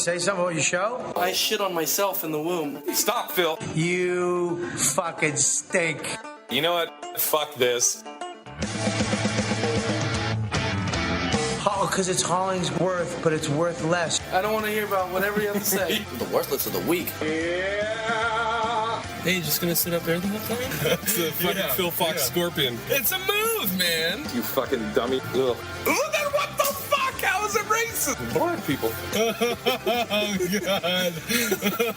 say something about your show? I shit on myself in the womb. Stop, Phil. You fucking stink. You know what? Fuck this. Oh, because it's Hollingsworth, but it's worth less. I don't want to hear about whatever you have to say. The worthless of the week. Yeah. Hey, you just gonna sit up there the whole time? It's the fucking Phil Fox Scorpion. It's a move, man. You fucking dummy. Ugh. Then what the fuck? How is it racist? Black people. Oh, God.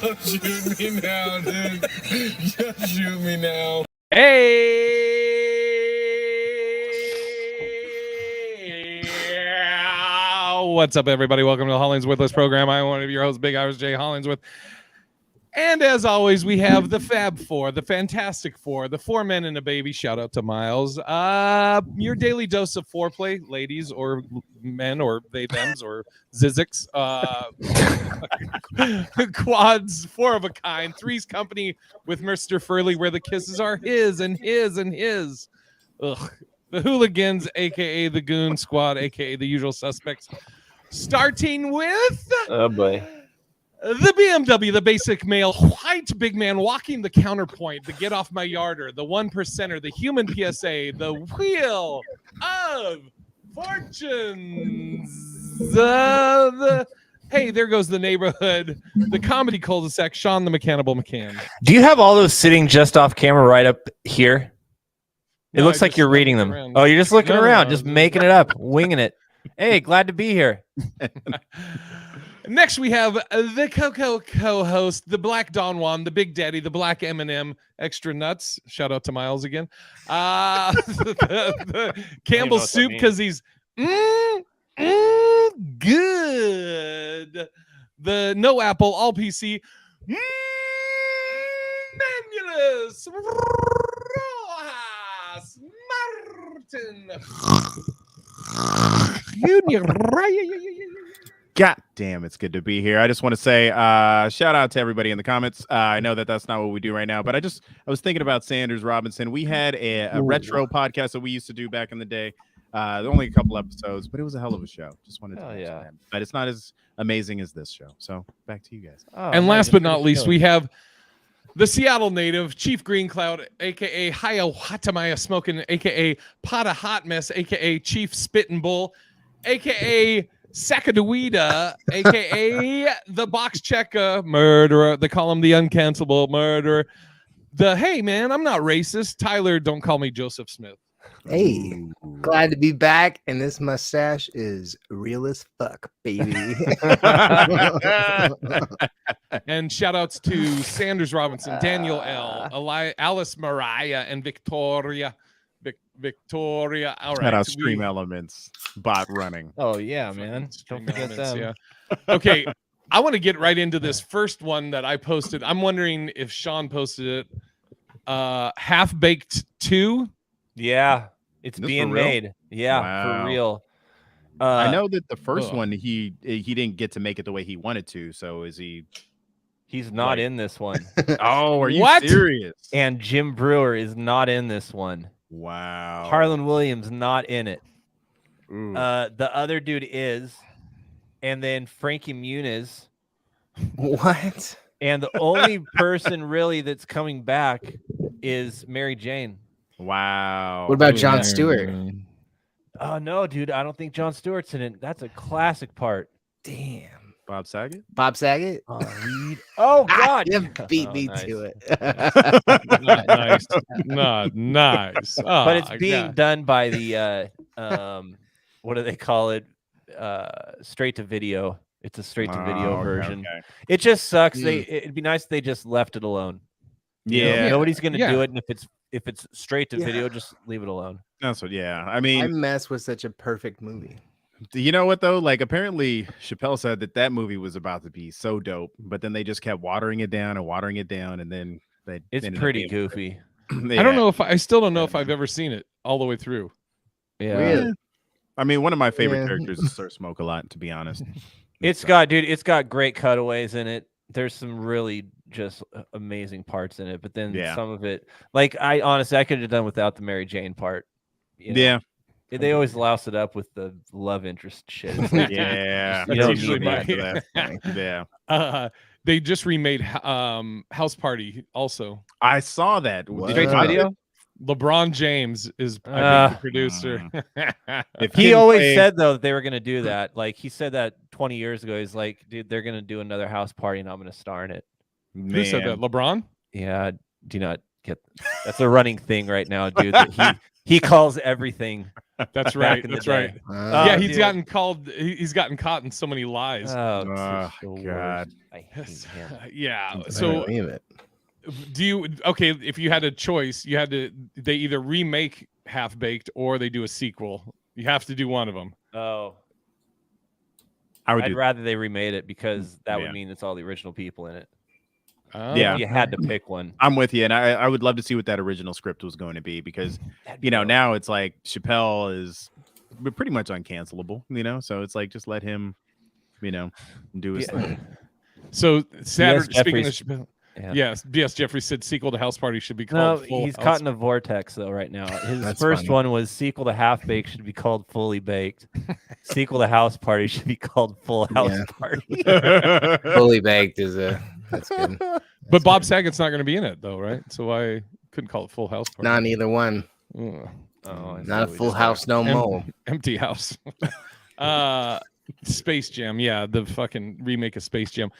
Oh, shoot me now, dude. Just shoot me now. Hey! What's up, everybody? Welcome to the HollingsWorthless program. I'm one of your hosts, Big Irish J. Hollingsworth. And as always, we have the Fab Four, the Fantastic Four, the four men and a baby. Shout out to Miles. Your daily dose of foreplay, ladies or men or they, thems or zizix. Quads, four of a kind. Three's company with Mr. Furley, where the kisses are his and his and his. Ugh. The hooligans, a.k.a. the Goon Squad, a.k.a. the usual suspects. Starting with... Oh, boy. The BMW, the basic male, white big man walking the counterpoint, the get off my yarder, the 1%er, the human PSA, the wheel of fortunes. Hey, there goes the neighborhood, the comedy cul-de-sac, Sean the Mechanable McCann. Do you have all those sitting just off camera right up here? It looks like you're reading them. Around. Oh, you're just looking around, No. just making it up, winging it. Hey, glad to be here. Next, we have the Coco co-host, the Black Don Juan, the Big Daddy, the Black M&M, extra nuts. Shout out to Miles again. The Campbell Soup because he's good. The No Apple, all PC. Manulus Rojas Martin. God damn, it's good to be here. I just want to say shout out to everybody in the comments. I know that that's not what we do right now, but I was thinking about Sanders Robinson. We had a retro podcast that we used to do back in the day. Only a couple episodes, but it was a hell of a show. Just wanted to mention that. But it's not as amazing as this show. So back to you guys. And last but not least, we have the Seattle native, Chief Green Cloud, a.k.a. Hayawatamaya Smoking, a.k.a. Pot of Hot Mess, a.k.a. Chief Spittin' Bull, a.k.a. Sacagawida, a.k.a. the Box Checker Murderer. They call him the Uncancelable Murderer. Hey, man, I'm not racist. Tyler, don't call me Joseph Smith. Hey, glad to be back, and this mustache is real as fuck, baby. And shout outs to Sanders Robinson, Daniel L, Alice Mariah, and Victoria. Victoria. All right. Shout out Stream Elements, bot running. Oh, yeah, man. Don't forget them. Yeah. Okay. I want to get right into this first one that I posted. I'm wondering if Sean posted it. Half Baked 2. Yeah, it's being for real? made. Yeah, Wow. for real. I know that the first one he didn't get to make it the way he wanted to. So is he? He's not in this one. Oh, are you What? serious? And Jim Brewer is not in this one. Wow. Harlan Williams not in it. Ooh. The other dude is, and then Frankie Muniz. What? And the only person really that's coming back is Mary Jane. Wow. What about Jon Stewart? Oh, no, dude. I don't think Jon Stewart's in it. That's a classic part. Damn. Bob Saget? Bob Saget? Oh, God. You beat Oh, me nice. to it. Not nice. Not nice. Oh, But it's being God. done by the, what do they call it? Straight to video. It's a straight to video version. Okay. It just sucks. It'd be nice if they just left it alone. You know, Yeah. nobody's going to Yeah. do it. And if it's straight to Yeah. video, just leave it alone. That's what. Yeah. I I mean, mess with such a perfect movie. you know what though? Like apparently Chappelle said that movie was about to be so dope, but then they just kept watering it down, and then It's ended up pretty being- goofy. I don't know if I still don't know if I've ever seen it all the way through. Yeah. Really? I mean, one of my favorite Yeah. characters is Sir Smoke a lot, to be honest. It's got great cutaways in it. There's some really just amazing parts in it, but then Yeah. some of it, like I honestly, I could have done without the Mary Jane part. You know? Yeah. They always louse it up with the love interest shit. It's like, Yeah, You don't that's usually need that. after that. Yeah, They just remade House Party also. I saw that. What? Did Straight you to watch video. it? LeBron James is, I think, the producer. If He Kim always K- said though that they were gonna do that. Like he said that 20 years ago. He's like, dude, they're gonna do another house party and I'm gonna star in it. Who said that? LeBron? Yeah, do not get. That's a running thing right now, dude. That he calls everything. That's back right. in the That's day. right. Uh, Yeah, he's dude. gotten called. He's gotten caught in so many lies. Oh, Oh, it's the worst. God. I hate him. Yeah. I So believe it. do you? Okay, if you had a choice, you had to. They either remake Half Baked or they do a sequel. You have to do one of them. Oh, I would I'd do. rather they remade it because that Yeah. would mean it's all the original people in it. Yeah. If you had to pick one. I'm with you, and I would love to see what that original script was going to be because now it's like Chappelle is pretty much uncancelable, so it's like just let him, do his thing. So Saturday. Speaking of Jeffries- Chappelle, Yeah. yes, B.S. Jeffrey said sequel to House Party should be No, called. Full he's House. caught in a vortex though right now. His That's first funny. one was sequel to Half Baked should be called Fully Baked. Sequel to House Party should be called Full House Yeah. Party. Fully baked is that's good. But Bob Saget's not going to be in it though, right? So I couldn't call it Full House Party. Not either one. Ugh. Oh, I see Not a what we full did house no more. Empty House. Space Jam, yeah, the fucking remake of Space Jam.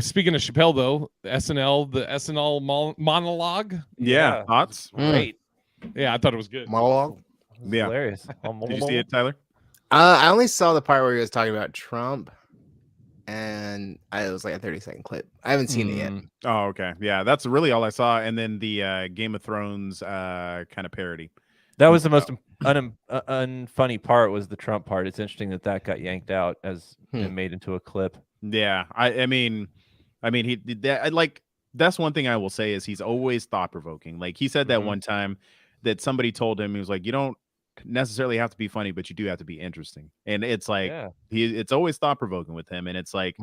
Speaking of Chappelle though, the SNL monologue. Yeah, thoughts? there. Great. Yeah, I thought it was good. Monologue. It was Yeah. hilarious. Did you see it, Tyler? I only saw the part where he was talking about Trump, and it was like a 30-second clip. I haven't seen it yet. Oh, okay. Yeah, that's really all I saw, and then the Game of Thrones kind of parody. That was the most unfunny part was the Trump part. It's interesting that got yanked out as and made into a clip. Yeah, I mean, he did that. That's one thing I will say is he's always thought provoking. Like he said that one time that somebody told him, he was like, you don't necessarily have to be funny, but you do have to be interesting. And it's like it's always thought provoking with him. And it's like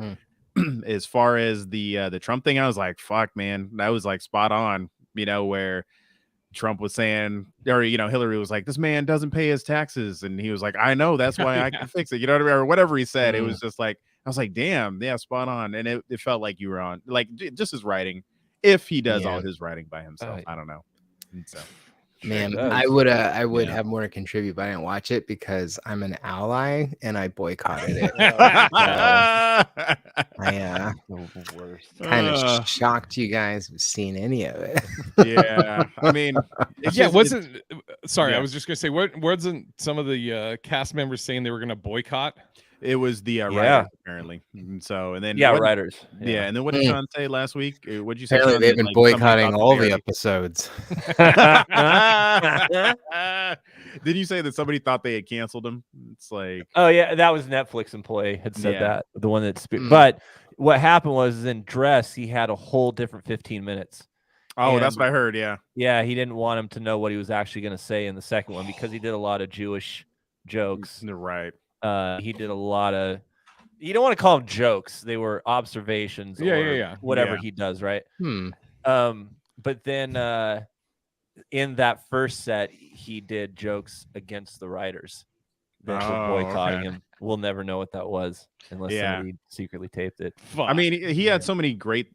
as far as the Trump thing, I was like, fuck, man, that was like spot on. Where Trump was saying, or Hillary was like, this man doesn't pay his taxes, and he was like, I know, that's why I can fix it. You know what I mean? Or whatever he said. It was just like, I was like, damn, yeah, spot on. And it felt like you were on, like, just his writing. If he does all his writing by himself, I don't know. So, Man, I would have more to contribute, but I didn't watch it because I'm an ally and I boycotted it. I kind of shocked you guys have seen any of it. Yeah, I mean, wasn't sorry, I was just gonna say, wasn't some of the cast members saying they were gonna boycott? It was the writers apparently. So and then writers. Yeah, and then what did Sean say last week? What'd you say? Apparently, Sean? they've been Like, boycotting somebody all thought the the episodes. Did you say that somebody thought they had canceled him? It's like, oh yeah, that was Netflix employee had said that, the one that's but what happened was in Dress he had a whole different 15 minutes. Oh, that's what I heard. Yeah, he didn't want him to know what he was actually going to say in the second one because he did a lot of Jewish jokes. Right. He did a lot of, you don't want to call them jokes, they were observations whatever he does, right? But then in that first set he did jokes against the writers that were boycotting him. We'll never know what that was unless somebody secretly taped it. I mean, he had so many great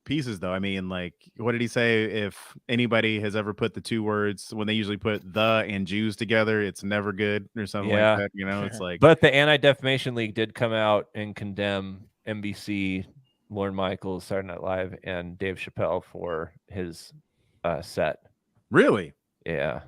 pieces though. I mean, what did he say? If anybody has ever put the two words when they usually put the and Jews together, it's never good or something like that. It's like. But the Anti-Defamation League did come out and condemn NBC, Lorne Michaels, Saturday Night Live, and Dave Chappelle for his set. Really? Yeah.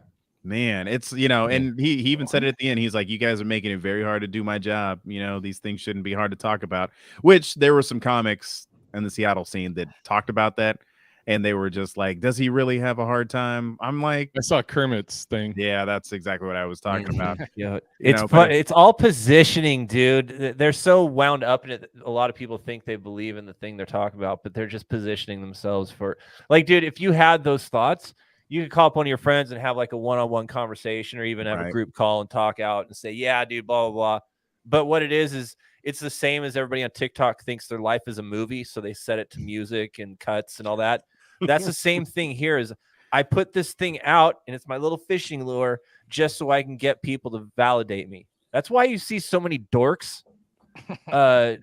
Man, it's and he even said it at the end. He's like, you guys are making it very hard to do my job. These things shouldn't be hard to talk about. Which there were some comics in the Seattle scene that talked about that, and they were just like, does he really have a hard time? I'm like, I saw Kermit's thing. Yeah, that's exactly what I was talking about. Yeah, it's all positioning, dude. They're so wound up in it. A lot of people think they believe in the thing they're talking about, but they're just positioning themselves for, like, dude, if you had those thoughts, you could call up one of your friends and have like a one-on-one conversation, or even have a group call and talk out and say, yeah, dude, blah, blah, blah. But what it is it's the same as everybody on TikTok thinks their life is a movie. So they set it to music and cuts and all that. That's the same thing here. Is I put this thing out and it's my little fishing lure. just so I can get people to validate me. That's why you see so many dorks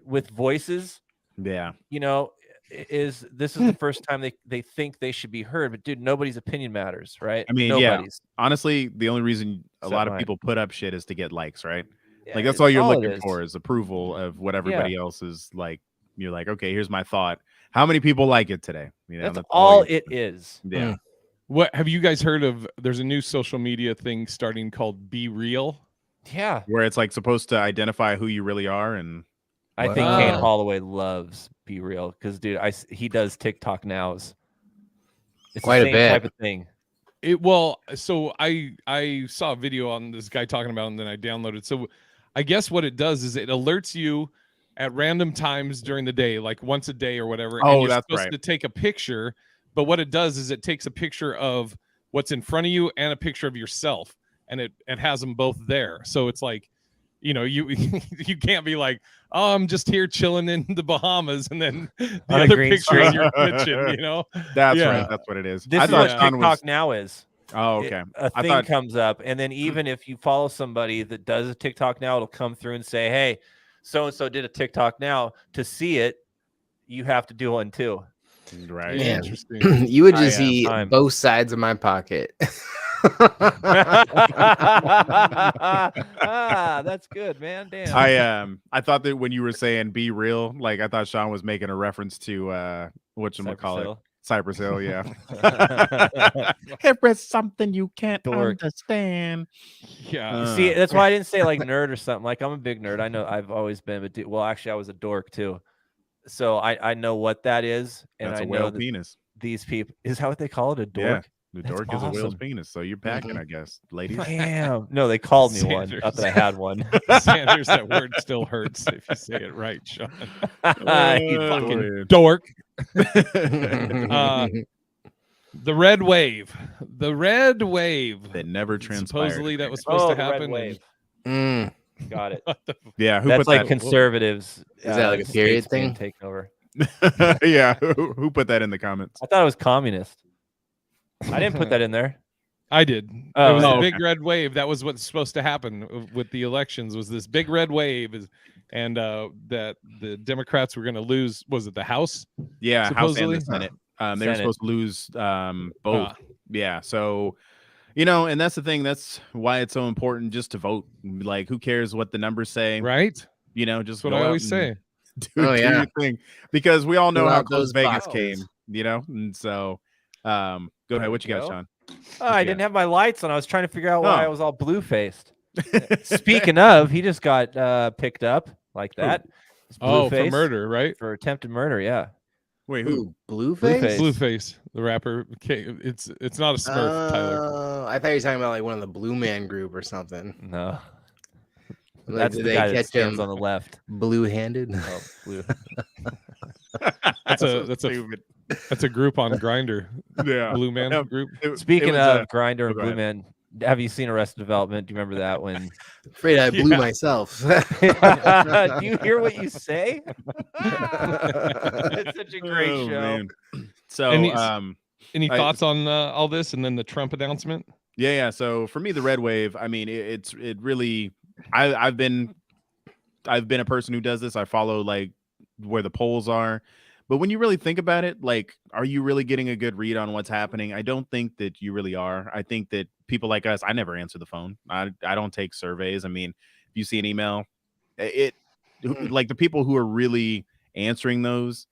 with voices. Yeah. You know, this is the first time they think they should be heard. But dude, nobody's opinion matters, right? I mean, nobody's. Yeah. Honestly, the only reason a lot of mine. people put up shit is to get likes, right? Yeah, like that's all you're all looking for is approval of what everybody else is like. You're like, okay, here's my thought. How many people like it today? You know, that's all it is. Yeah. What have you guys heard of? There's a new social media thing starting called Be Real. Yeah. Where it's like supposed to identify who you really are. And I think Kane Holloway loves Be Real because, dude, he does TikTok nows. It's quite the a same bit type of thing. So I saw a video on this guy talking about it, and then I downloaded. So I guess what it does is it alerts you at random times during the day, like once a day or whatever. Oh, and you're that's supposed right. to take a picture. But what it does is it takes a picture of what's in front of you and a picture of yourself, and it has them both there. So it's like, you know, you can't be like, oh, I'm just here chilling in the Bahamas, and then the other picture is your kitchen, you know? That's right. That's what it is. This is what TikTok now is. Oh, okay. A thing comes up, and then even if you follow somebody that does a TikTok now, it'll come through and say, hey, so-and-so did a TikTok now. To see it, you have to do one too. Right. Man, interesting. you would just see both sides of my pocket. That's good, man. Damn. I thought that when you were saying Be Real, like I thought Sean was making a reference to whatchamacallit, Cypress Hill, yeah. If it's something you can't understand. Yeah. See, that's why I didn't say like nerd or something. Like I'm a big nerd. I know I've always been, but well, actually I was a dork too. So I know what that is, and that's I a whale know penis. These people, is that what they call it? A dork? Yeah. The dork is a whale's penis, so you're packing, I guess, ladies. Damn. No, they called me one. Not that I had one. Sanders, that word still hurts if you say it right, Sean. You fucking dork. The red wave. The red wave. That never transpired. Supposedly that was supposed to happen. Red wave. Got it. Yeah, who that's put like that? Conservatives. Is that like a period thing? Taking over. Yeah, who put that in the comments? I thought it was communist. I didn't put that in there. I did. It was a big red wave. That was what's supposed to happen with the elections. Was this big red wave? And that the Democrats were going to lose. Was it the House? Yeah, supposedly? House and the Senate. They were supposed to lose both. Yeah, so you know, and that's the thing. That's why it's so important just to vote. Like, who cares what the numbers say? Right. You know, just that's what I always say. Do your thing, because we all know how close Vegas boxes came. You know, and so go ahead. What you got, Sean? Oh, I didn't have my lights on. I was trying to figure out why I was all blue faced. Speaking of, he just got picked up like that. For murder, right? For attempted murder, yeah. Wait, who? Blueface? Blueface, the rapper. It's not a Smurf, Tyler. I thought you were talking about like one of the Blue Man Group or something. No. Like, That's the guy that stands on the left. Blue-handed. Oh, blue. That's a group on Grindr. Yeah, Blue Man group. Speaking of Grindr and Blue Man, have you seen Arrested Development? Do you remember that when? Afraid I blew myself. Do you hear what you say? It's such a great show. Man. So, any thoughts on all this and then the Trump announcement? Yeah. So for me, the red wave. I mean, it really. I've been a person who does this. I follow like where the polls are, but when you really think about it, like, are you really getting a good read on what's happening? I don't think that you really are. I think that people like us, I never answer the phone. I don't take surveys. I mean, if you see an email, like the people who are really answering those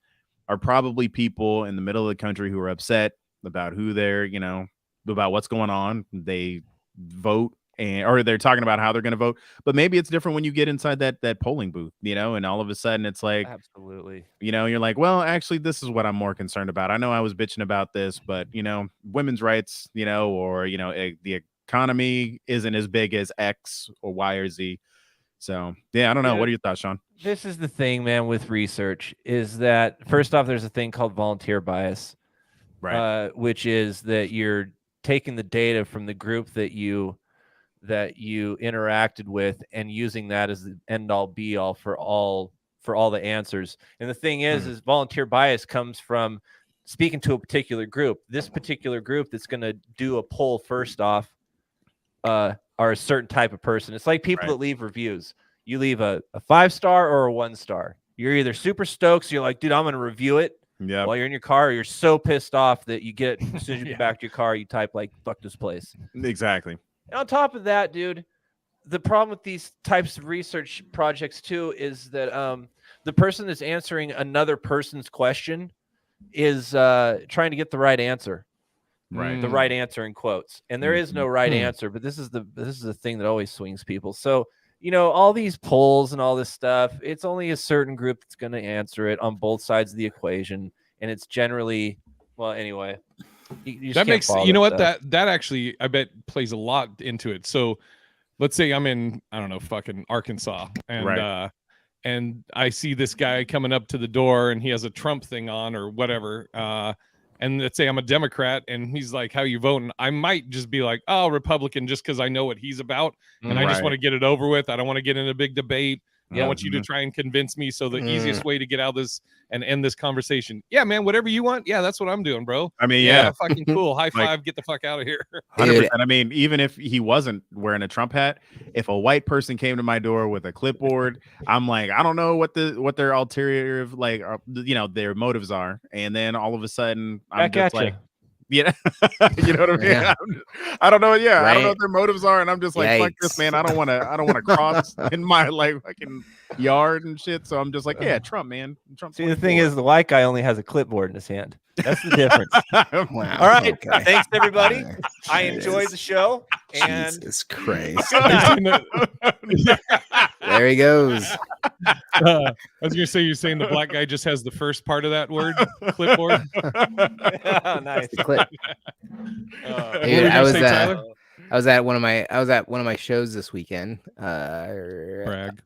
are probably people in the middle of the country who are upset about who they're, you know, about what's going on. They vote. Or they're talking about how they're going to vote, but maybe it's different when you get inside that polling booth, you know, and all of a sudden it's like, absolutely, you know, you're like, well, actually, this is what I'm more concerned about. I know I was bitching about this, but you know, women's rights, you know, or you know, the economy isn't as big as X or Y or Z. So yeah, I don't know. What are your thoughts, Sean? This is the thing, man, with research is that first off, there's a thing called volunteer bias, right? Which is that you're taking the data from the group that you interacted with and using that as the end all be all for all the answers. And the thing is volunteer bias comes from speaking to a particular group. This particular group that's going to do a poll first off are a certain type of person. It's like people that leave reviews. You leave a 5-star or a 1-star. You're either super stoked, so you're like, dude, I'm gonna review it while you're in your car, or you're so pissed off that you get as soon as you get back to your car, you type like fuck this place. Exactly. And on top of that, dude, the problem with these types of research projects too is that the person that's answering another person's question is trying to get the right answer. Right. The right answer in quotes. And there is no right answer, but this is the thing that always swings people. So, you know, all these polls and all this stuff, it's only a certain group that's going to answer it on both sides of the equation. And it's generally, well, anyway, you that makes, you know what, stuff. that actually, I bet plays a lot into it. So let's say I'm in, I don't know, fucking Arkansas, and and I see this guy coming up to the door and he has a Trump thing on or whatever. And let's say I'm a Democrat and he's like, how you voting? I might just be like, oh, Republican, just because I know what he's about. And I just want to get it over with. I don't want to get in a big debate. I want you to try and convince me. So the easiest way to get out of this and end this conversation. Yeah, man, whatever you want. Yeah, that's what I'm doing, bro. I mean, yeah. Fucking cool. High five. Get the fuck out of here. 100%. I mean, even if he wasn't wearing a Trump hat, if a white person came to my door with a clipboard, I'm like, I don't know what their ulterior, like, you know, their motives are. And then all of a sudden, I'm just like, yeah, you know what I mean? Yeah. I don't know. Yeah, Right. I don't know what their motives are, and I'm just like, fuck Yikes. this, man. I don't want to cross in my like fucking yard and shit. So I'm just like, yeah, Trump, man. Trump. See, the thing is, the white guy only has a clipboard in his hand. That's the difference. Wow. All right. Okay. Thanks, everybody. I Jesus. enjoyed the show. And Jesus Christ. good night. There he goes. I was gonna say, you're saying the black guy just has the first part of that word, clipboard. Yeah, nice. The clip. What Dude, were you I gonna was say, Tyler? I was at one of my shows this weekend. Brag.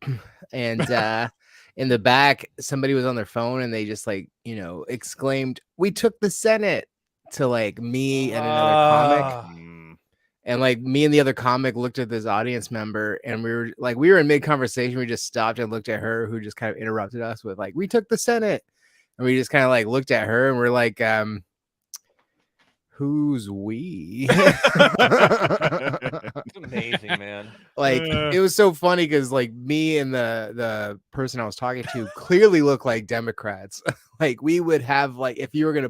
And in the back, somebody was on their phone and they just like, you know, exclaimed, "We took the Senate," to like me and another comic. And like me and the other comic looked at this audience member and we were in mid conversation. We just stopped and looked at her, who just kind of interrupted us with like, "We took the Senate." And we just kind of like looked at her and we're like, who's we? It's amazing, man. Like it was so funny because like me and the person I was talking to clearly look like Democrats. Like we would have like if you were gonna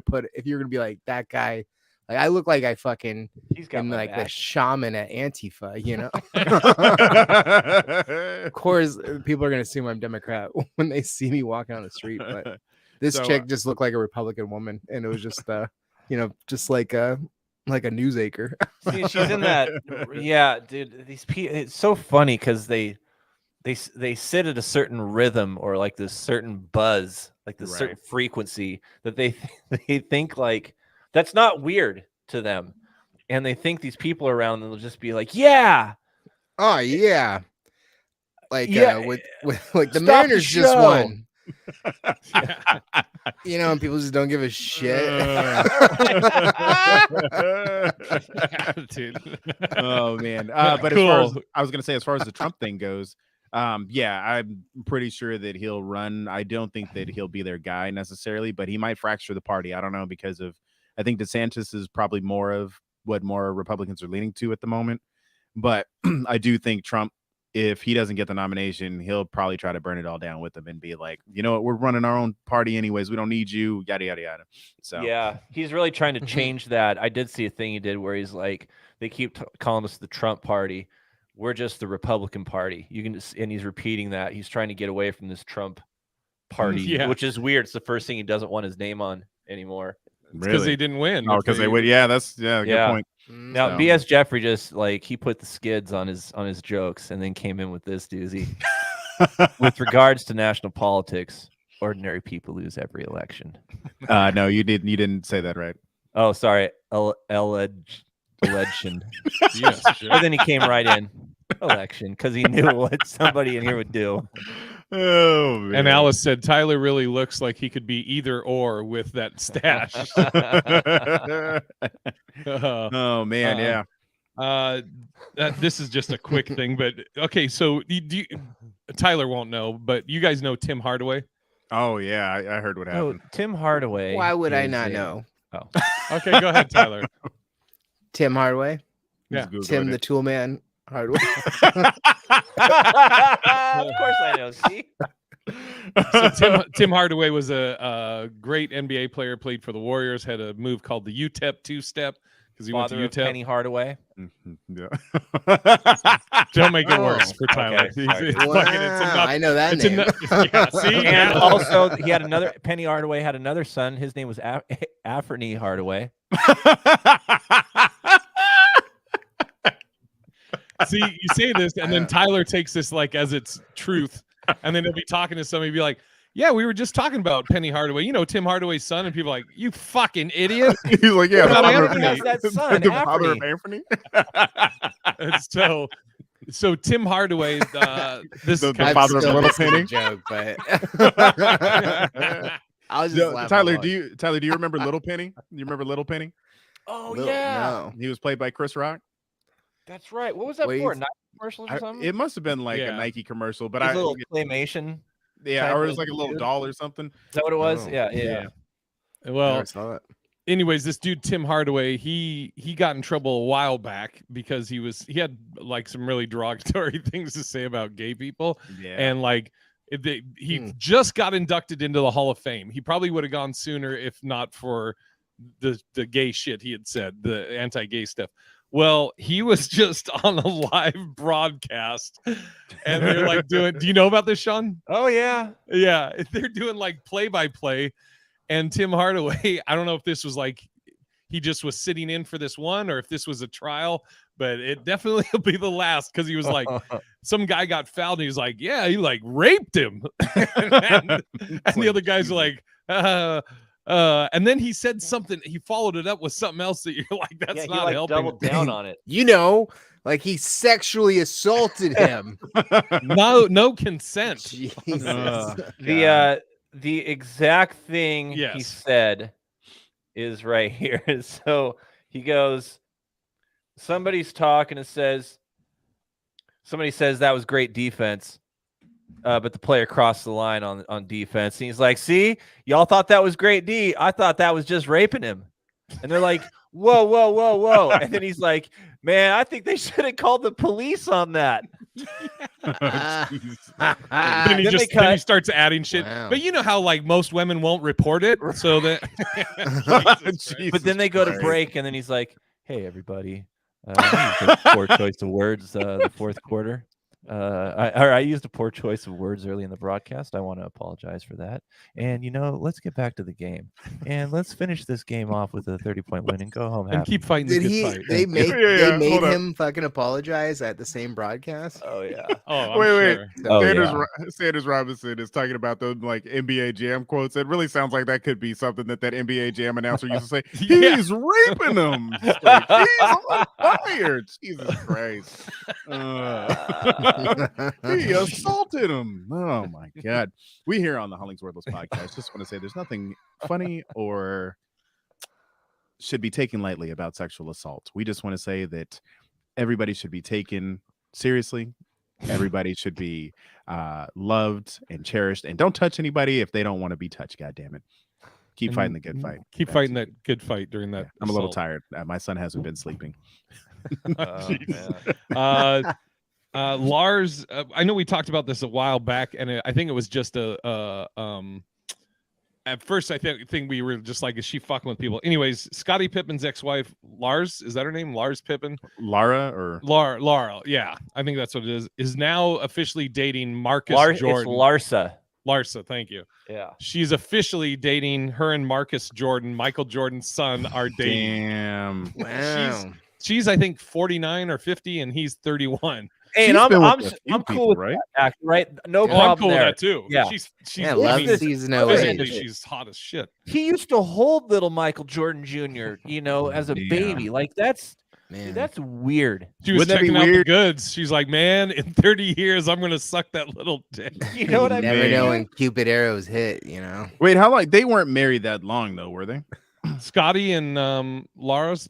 be like that guy, like I look like I fucking He's got am my like back. the shaman at Antifa, you know. Of course, people are gonna assume I'm Democrat when they see me walking on the street, but this So, chick just looked like a Republican woman, and it was just you know, just like a newsacre. See, she's in that. Yeah, dude. These people. It's so funny because they sit at a certain rhythm or like this certain buzz, like this certain frequency that they think like that's not weird to them, and they think these people around them will just be like, yeah, Oh yeah, like Yeah, with like the stop the Mariners just show. won. You know, and people just don't give a shit. Dude. Oh man. But Cool. as far as I was gonna say, as far as the Trump thing goes, yeah, I'm pretty sure that he'll run. I don't think that he'll be their guy necessarily, but he might fracture the party. I don't know, because I think DeSantis is probably more of what more Republicans are leaning to at the moment. But I do think Trump, if he doesn't get the nomination, he'll probably try to burn it all down with them and be like, you know what, we're running our own party anyways. We don't need you, yada, yada, yada. So yeah, he's really trying to change that. I did see a thing he did where he's like, they keep calling us the Trump party. We're just the Republican party. You can just, and he's repeating that. He's trying to get away from this Trump party, Yeah. which is weird. It's the first thing he doesn't want his name on anymore. Because they didn't win. Oh, because they would. Yeah, that's good point. Now, So- BS Jeffrey just like he put the skids on his jokes and then came in with this doozy. With regards to national politics, ordinary people lose every election. No, you didn't say that right. Oh, sorry, election. Yes, sure. But then he came right in election because he knew what somebody in here would do. Oh man. And Alice said Tyler really looks like he could be either or with that stash. Oh man, yeah. This is just a quick thing, but okay. So Tyler won't know, but you guys know Tim Hardaway. Oh yeah, I heard what Oh, happened. Tim Hardaway. Why would I is not a- know? Oh, Okay, go ahead, Tyler. Tim Hardaway. Yeah. Tim the Tool Man Hardaway. Of course I know. See, So Tim Hardaway was a great NBA player. Played for the Warriors. Had a move called the UTEP two-step because he father went of to UTEP. Penny Hardaway. Yeah. Don't make it worse for Tyler. Okay, sorry. It's fucking- it's enough. I know that It's name. yeah, see? And Yeah. also, he had another. Penny Hardaway had another son. His name was Afferny Hardaway. See, you say this, and then Tyler takes this like as it's truth, and then he'll be talking to somebody, be like, "Yeah, we were just talking about Penny Hardaway. You know, Tim Hardaway's son," and people are like, "You fucking idiot!" He's like, yeah, What the about father of Anthony? That's that son, the father of Afferny. Anthony. And so Tim Hardaway, this The I'm father of still Little missing the Penny. joke, but I was just No, laughing Tyler, along. do you remember Little Penny? You remember Little Penny? Oh Lil- yeah, no. He was played by Chris Rock. that's right. What was that Wait. for? Nike commercials or something? It must have been like Yeah. a Nike commercial, but His I little claymation. yeah, type or it of was like a little dude. doll or something. Is that what it was? Oh. Yeah. well, Never saw it. anyways, this dude Tim Hardaway, he got in trouble a while back because he had like some really derogatory things to say about gay people, Yeah, and like he just got inducted into the Hall of Fame. He probably would have gone sooner if not for the gay shit he had said, the anti-gay stuff. Well, he was just on a live broadcast, and they're like doing. Do you know about this, Sean? Oh yeah. Yeah, they're doing like play-by-play, and Tim Hardaway. I don't know if this was like he just was sitting in for this one, or if this was a trial, but it definitely will be the last because he was like, some guy got fouled, and he was like, "Yeah, he like raped him," and the other guys are like, and then he said something. He followed it up with something else that you're like, "That's Yeah, he not like helping." doubled down on it. You know, like he sexually assaulted him. No consent. Jesus. The exact thing he Yes. said is right here. So he goes, somebody's talking and somebody says that was great defense, but the player crossed the line on defense. And he's like, see, y'all thought that was great D. I thought that was just raping him. And they're like, whoa, whoa, whoa, whoa. And then he's like, man, I think they should have called the police on that. Then he Then just they cut. then he starts adding shit. Wow. But you know how like most women won't report it, so that. But then they go to break, and then he's like, hey, everybody. I used a poor choice of words the fourth quarter. I used a poor choice of words early in the broadcast. I want to apologize for that. And, let's get back to the game. And let's finish this game off with a 30-point win and go home And happy. keep fighting the Did good he? fight. They made Yeah, they made hold up. him fucking apologize at the same broadcast. Oh, yeah. Oh, I'm Wait. sure. Oh, Sanders, yeah. Sanders Robinson is talking about those like NBA Jam quotes. It really sounds like that could be something that NBA Jam announcer used to say. Yeah. He's raping them. Like, he's on fire. Jesus Christ. He assaulted him. Oh my God. We here on the HollingsWorthless podcast just want to say there's nothing funny or should be taken lightly about sexual assault. We just want to say that everybody should be taken seriously. Everybody should be loved and cherished, and don't touch anybody if they don't want to be touched. God damn it. Keep fighting the good fight. Keep fighting that good fight during that. I'm a little assault. tired. My son hasn't been sleeping. Oh, man. Lars, I know we talked about this a while back, and I think it was just at first I think we were just like, is she fucking with people? Anyways, Scottie Pippen's ex-wife, Lars, is that her name? Lars Pippen? Laura, yeah, I think that's what it is now officially dating Marcus Jordan. It's Larsa, thank you. Yeah. She's officially dating her and Marcus Jordan, Michael Jordan's son, are dating. Damn. Wow. She's I think 49 or 50, and he's 31. Hey, She's and been I'm with a few cool people, with right? that, actually, right? No Yeah. I'm problem cool with there. that too. Yeah. She's Yeah, I love mean, sees no physically, age. she's hot as shit. He used to hold little Michael Jordan Jr., as a Yeah. baby. Like that's weird. She was Wouldn't that be checking out the weird? goods. She's like, man, in 30 years, I'm gonna suck that little dick. You know what I never mean? know when Cupid arrows hit. Wait, how long? They weren't married that long though, were they? Scotty and Larsa,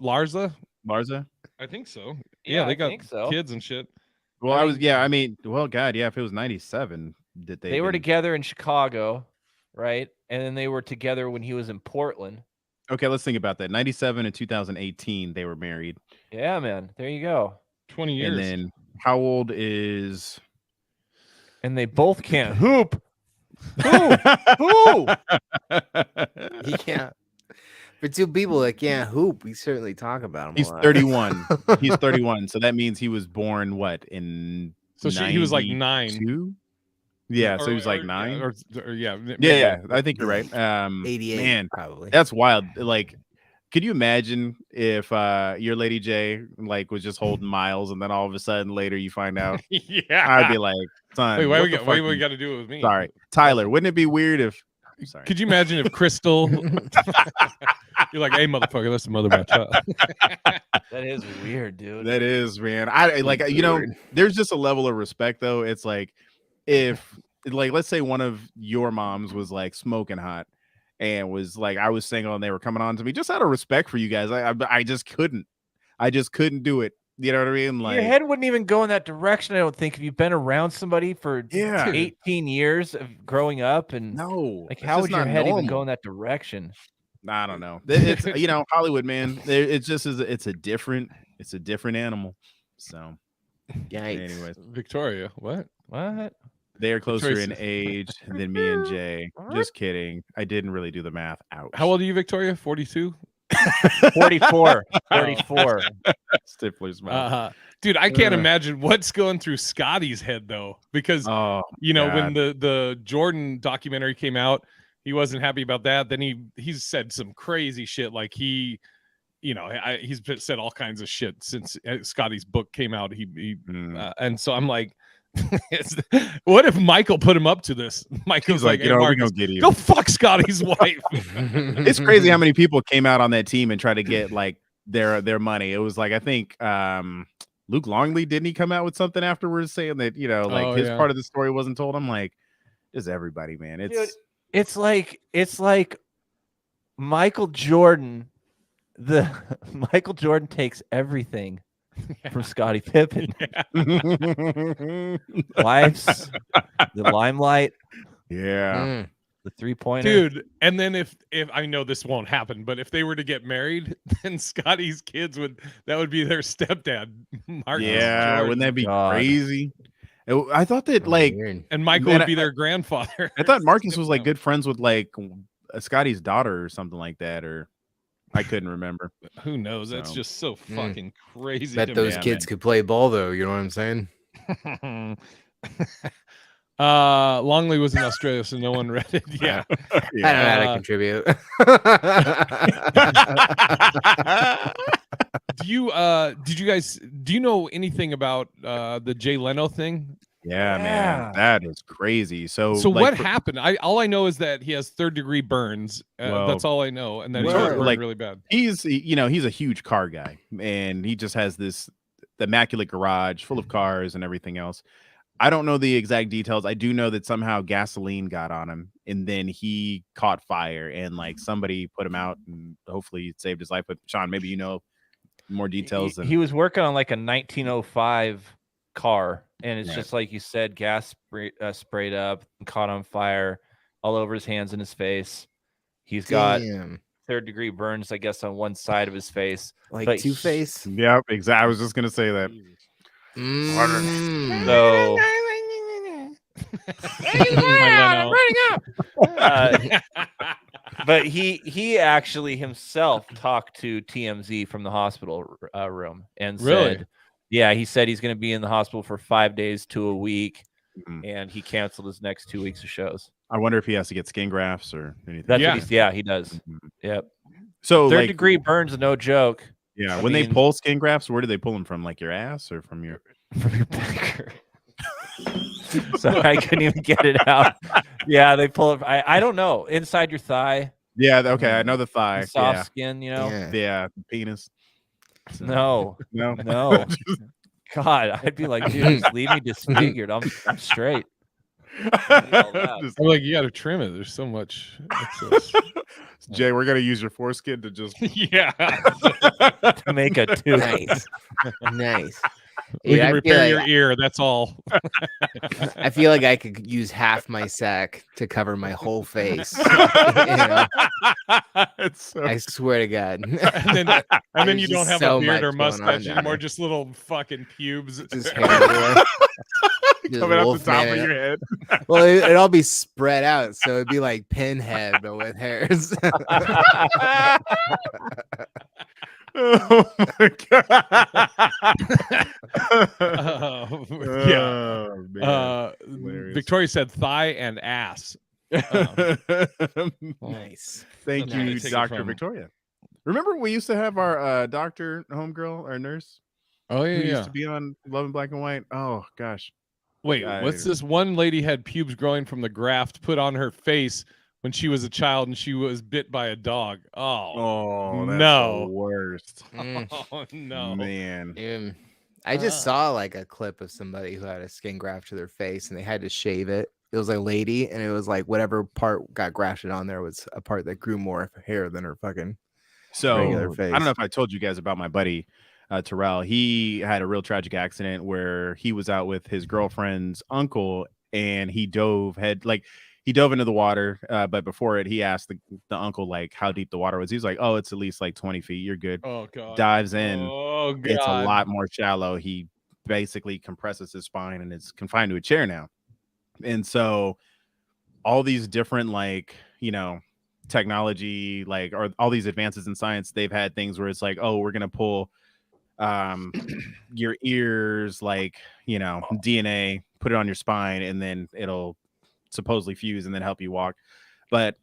Larsa? I think so. Yeah, they I got think so. kids and shit. Well, I I mean- was, yeah, I mean, well, God, yeah, if it was 97, did They were been- together in Chicago, right? And then they were together when he was in Portland. Okay, let's think about that. 97 and 2018, they were married. Yeah, man. There you go. 20 years. And then how old is? And they both can't hoop. Who? He can't. For two people that can't hoop, we certainly talk about him. He's a lot. 31. He's 31. So that means he was born what in? He was like 9. 92? Yeah, so he was like 9. Yeah. Yeah. I think you're right. 88, man, probably. that's wild. Like, could you imagine if your Lady J like was just holding Miles, and then all of a sudden later you find out? Yeah. I'd be like, son, wait, why what we the got to do it with me? Sorry, Tyler. Wouldn't it be weird if? Sorry. Could you imagine if Crystal? You're like, hey, motherfucker, that's the mother of my child. That is weird, dude. That is, man. I like, you know, there's just a level of respect though. It's like if, like, let's say one of your moms was like smoking hot and was like, I was single and they were coming on to me, just out of respect for you guys. I just couldn't do it. You know what I mean? Like, your head wouldn't even go in that direction. I don't think. If you've been around somebody for 18 years of growing up, and like, how would your head even go in that direction? I don't know. It's you know, Hollywood, man. It's just it's a different animal. So, anyways, Victoria, what? They are closer in age than me and Jay. Just kidding. I didn't really do the math. Ouch. How old are you, Victoria? 42? 44. 34. Stifler's mouth. Dude, I can't imagine what's going through Scotty's head though, because you know, when the Jordan documentary came out, he wasn't happy about that. Then he's said some crazy shit, like he's said all kinds of shit since Scotty's book came out. And so I'm like, what if Michael put him up to this? Michael's like, you know, we're gonna get you. Go fuck Scotty's wife. It's crazy how many people came out on that team and tried to get like their money. It was like, I think Luke Longley, didn't he come out with something afterwards saying that, you know, like his part of the story wasn't told? I'm like, just everybody, man. It's like Michael Jordan. Michael Jordan takes everything from Scottie Pippen. Wives, the limelight, the 3-pointer, dude. And then if I know this won't happen, but if they were to get married, then Scotty's kids that would be their stepdad, Marcus. Yeah, Jordan. wouldn't that be crazy? I thought that like, and Michael would be their grandfather. I thought Marcus was like good friends with like Scotty's daughter or something like that, or I couldn't remember. Who knows? That's just so fucking crazy. Bet those kids could play ball though. You know what I'm saying? Longley was in Australia, so no one read it. Yeah. I don't know how to contribute. Do you know anything about the Jay Leno thing? Yeah, man, that is crazy. So like, what happened? All I know is that he has 3rd-degree burns. That's all I know, and that he's burned really bad. He's a huge car guy, and he just has this immaculate garage full of cars and everything else. I don't know the exact details. I do know that somehow gasoline got on him, and then he caught fire, and like somebody put him out, and hopefully it saved his life. But Sean, maybe you know more details. He was working on like a 1905 car, and it's just like you said, gas sprayed up and caught on fire all over his hands and his face. He's got 3rd-degree burns, I guess, on one side of his face, like Two-Face. Yep, exactly. I was just gonna say that. So but he actually himself talked to TMZ from the hospital room and said, he said he's going to be in the hospital for 5 days to a week, and he canceled his next 2 weeks of shows. I wonder if he has to get skin grafts or anything. That's he does. Yep. So 3rd-degree burns, no joke. Yeah, when they pull skin grafts, where do they pull them from? Like your ass or from your pecker? Sorry, I couldn't even get it out. Yeah, they pull it. I don't know. Inside your thigh. Yeah, okay, I know the thigh. Soft skin, you know. Yeah, penis. No. God, I'd be like, dude, just leave me disfigured. I'm straight. I'm like, you got to trim it. There's so much excess. Jay, we're gonna use your foreskin to just to make a tube. Nice. We can repair your ear. That's all. I feel like I could use half my sack to cover my whole face. You know? I swear to God. and then There's you don't just have so a beard or much going on mustache down anymore, there. just little fucking pubes. Just hair everywhere. Just Coming off the top Wolfman of it. your head. Well, it'd all be spread out, so it'd be like Pinhead, but with hairs. Oh my god. Yeah. Oh, man. Hilarious. Victoria said thigh and ass. Nice. Thank That's where you, they take it Dr. from. Victoria. Remember we used to have our doctor, homegirl, our nurse, Oh yeah, who yeah. used to be on Love in Black and White? Oh gosh. Wait, what's this? One lady had pubes growing from the graft put on her face when she was a child, and she was bit by a dog. Oh, that's no. the worst. Oh no, man. I just saw like a clip of somebody who had a skin graft to their face, and they had to shave it. It was a lady, and it was like whatever part got grafted on there was a part that grew more hair than her fucking regular face. I don't know if I told you guys about my buddy Terrell. He had a real tragic accident where he was out with his girlfriend's uncle, and he dove into the water. But before it, he asked the uncle like how deep the water was. He was like, "Oh, it's at least like 20 feet. You're good." Oh god. Dives in. Oh god. It's a lot more shallow. He basically compresses his spine and is confined to a chair now. And so all these different technology, or all these advances in science, they've had things where it's like, oh, we're gonna pull your ears, DNA, put it on your spine, and then it'll supposedly fuse and then help you walk. But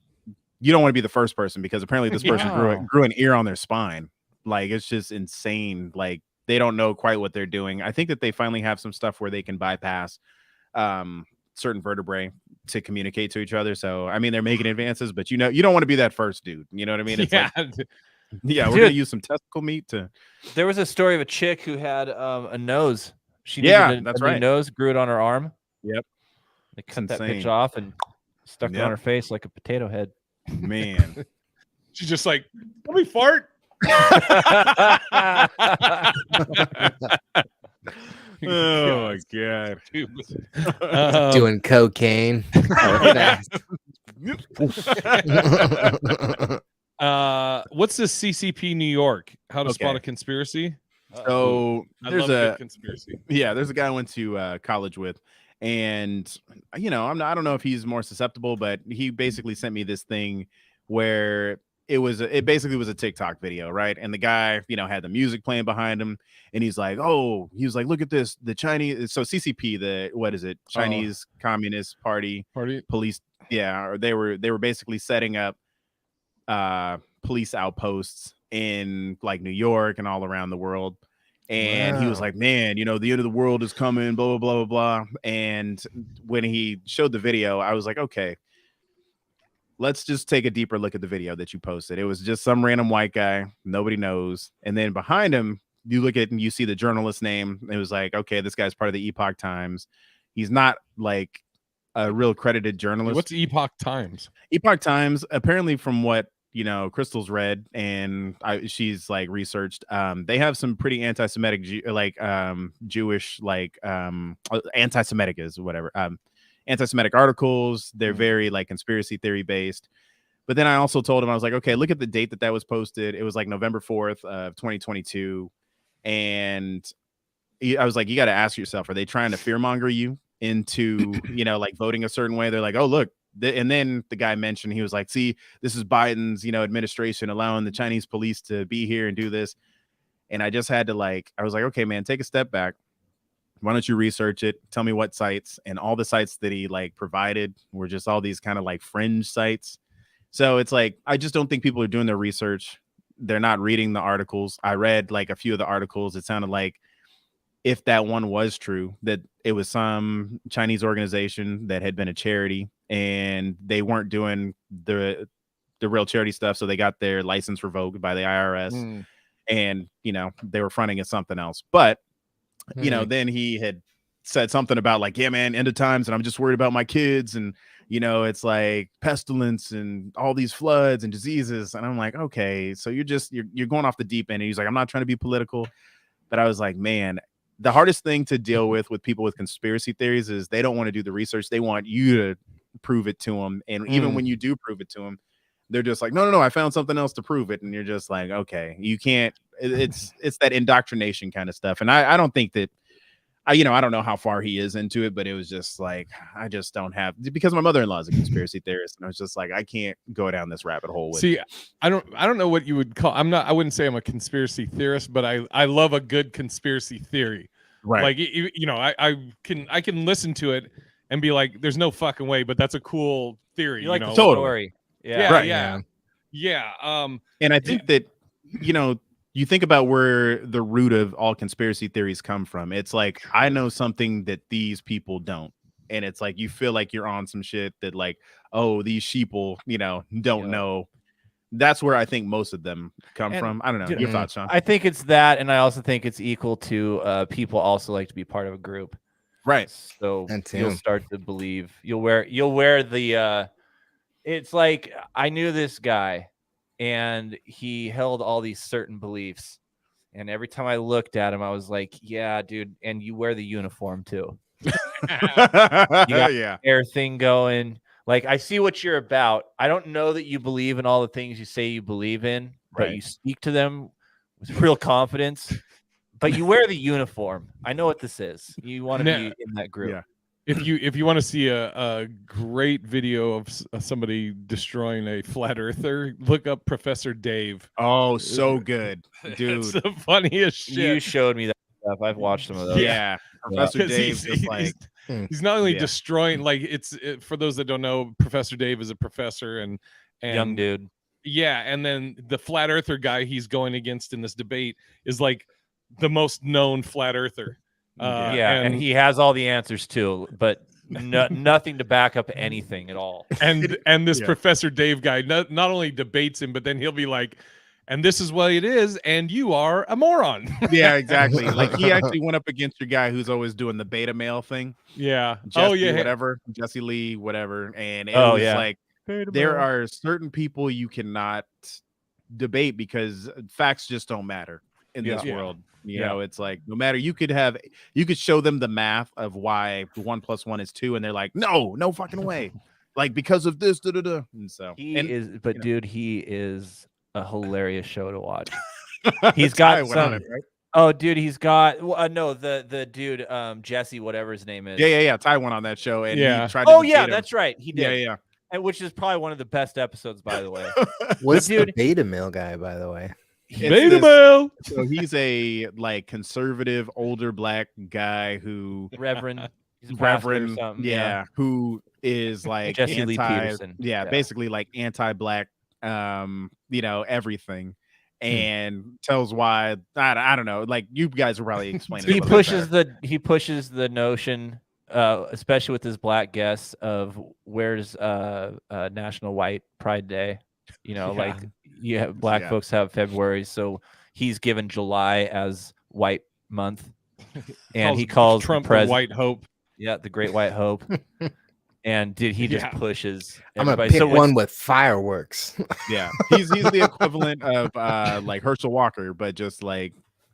you don't want to be the first person, because apparently this person grew an ear on their spine. Like, it's just insane. Like, they don't know quite what they're doing. I think that they finally have some stuff where they can bypass certain vertebrae to communicate to each other. So I mean, they're making advances, but you don't want to be that first dude. You know what I mean? It's we're gonna use some testicle meat to. There was a story of a chick who had a nose. She that's right. Nose, grew it on her arm. Yep. They cut that bitch off and stuck it on her face like a potato head. Man. She's just like, let me fart. Oh my god. Doing cocaine. What's this CCP New York? How to spot a conspiracy? So there's a conspiracy. Yeah, there's a guy I went to college with, and I don't know if he's more susceptible, but he basically sent me this thing where it basically was a TikTok video, right? And the guy, had the music playing behind him, and he's like, look at this, the Chinese, so CCP, what is it? Chinese Communist Party police. Yeah, or they were basically setting up police outposts in like New York and all around the world. And he was like, man, the end of the world is coming, blah, blah, blah, blah, blah. And when he showed the video, I was like, okay, let's just take a deeper look at the video that you posted. It was just some random white guy, nobody knows. And then behind him, you look at it and you see the journalist name. It was like, okay, this guy's part of the Epoch Times. He's not like a real credited journalist. What's Epoch Times? Epoch Times, apparently, from what Crystal's read and she's like researched, they have some pretty anti-Semitic, Jewish, anti-Semitic is whatever. Anti-Semitic articles. They're very like conspiracy theory based. But then I also told him, I was like, okay, look at the date that was posted. It was like November 4th of 2022. And I was like, you got to ask yourself, are they trying to fearmonger you into, voting a certain way? They're like, oh, look. And then the guy mentioned, he was like, see, this is Biden's, administration allowing the Chinese police to be here and do this. And I just had to I was like, okay, man, take a step back. Why don't you research it? Tell me what sites. And all the sites that he provided were just all these kind of fringe sites. So it's like, I just don't think people are doing their research. They're not reading the articles. I read a few of the articles. It sounded like, if that one was true, that it was some Chinese organization that had been a charity and they weren't doing the real charity stuff. So they got their license revoked by the IRS and, they were fronting at something else. But, then he had said something about yeah, man, end of times. And I'm just worried about my kids. And, it's like pestilence and all these floods and diseases. And I'm like, okay, so you're going off the deep end. And he's like, I'm not trying to be political, but I was like, man, the hardest thing to deal with people with conspiracy theories is they don't want to do the research. They want you to prove it to them. And even when you do prove it to them, they're just like, no, I found something else to prove it. And you're just like, okay, you can't, it's that indoctrination kind of stuff. And I don't think that, I don't know how far he is into it, but it was just like, I just don't have, because my mother-in-law is a conspiracy theorist, and I was just like, I can't go down this rabbit hole with See, I don't know what you would call, I wouldn't say I'm a conspiracy theorist, but I love a good conspiracy theory. Right. Like, I can listen to it and be like, there's no fucking way, but that's a cool theory. You like the Totally. story. Yeah. Right. Yeah. And I think that, you think about where the root of all conspiracy theories come from. It's like, I know something that these people don't. And it's like, you feel like you're on some shit that like, oh, these sheeple, don't know. That's where I think most of them come from. I don't know. Your thoughts, Sean? I think it's that. And I also think it's equal to people also like to be part of a group. Right. So you'll start to believe you'll wear the, it's like, I knew this guy. And he held all these certain beliefs. And every time I looked at him, I was like, yeah, dude. And you wear the uniform too. You got air thing going. Like, I see what you're about. I don't know that you believe in all the things you say you believe in, but you speak to them with real confidence. But you wear the uniform. I know what this is. You want to be in that group. Yeah. If you want to see a great video of somebody destroying a flat earther, look up Professor Dave. Oh, so good, dude. It's the funniest shit. You showed me that stuff. I've watched some of those. Yeah. Professor Dave he's not only destroying, like, for those that don't know, Professor Dave is a professor and young dude. Yeah, and then the flat earther guy he's going against in this debate is like the most known flat earther. And he has all the answers too, but nothing to back up anything at all. And this Professor Dave guy not only debates him, but then he'll be like, and this is what it is, and you are a moron. Yeah, exactly. Like, he actually went up against your guy who's always doing the beta male thing. Yeah. Jesse Lee, whatever. And it was like, there are certain people you cannot debate because facts just don't matter in this world. You know, it's like, no matter, you could show them the math of why 1 + 1 is 2, and they're like, no fucking way. Like, because of this, And so he is a hilarious show to watch. He's got some, it, right? Oh, dude, he's got the dude, Jesse, whatever his name is. Yeah. Ty went on that show, and he tried to that's right. He did. Yeah. And which is probably one of the best episodes, by the way. What's the beta male guy, by the way? Beta male. So he's a like conservative older black guy who Reverend, who is like Jesse Lee Peterson. Basically like anti-black, everything, and tells why. I don't know. Like, you guys are probably explaining. He pushes the notion, especially with his black guests, of where's National White Pride Day. Like, black folks have February, so he's given July as White Month, and he calls Trump the White Hope. Yeah, the Great White Hope. And he just pushes. I'm gonna pick one with fireworks. Yeah, he's the equivalent of like Herschel Walker, but just like,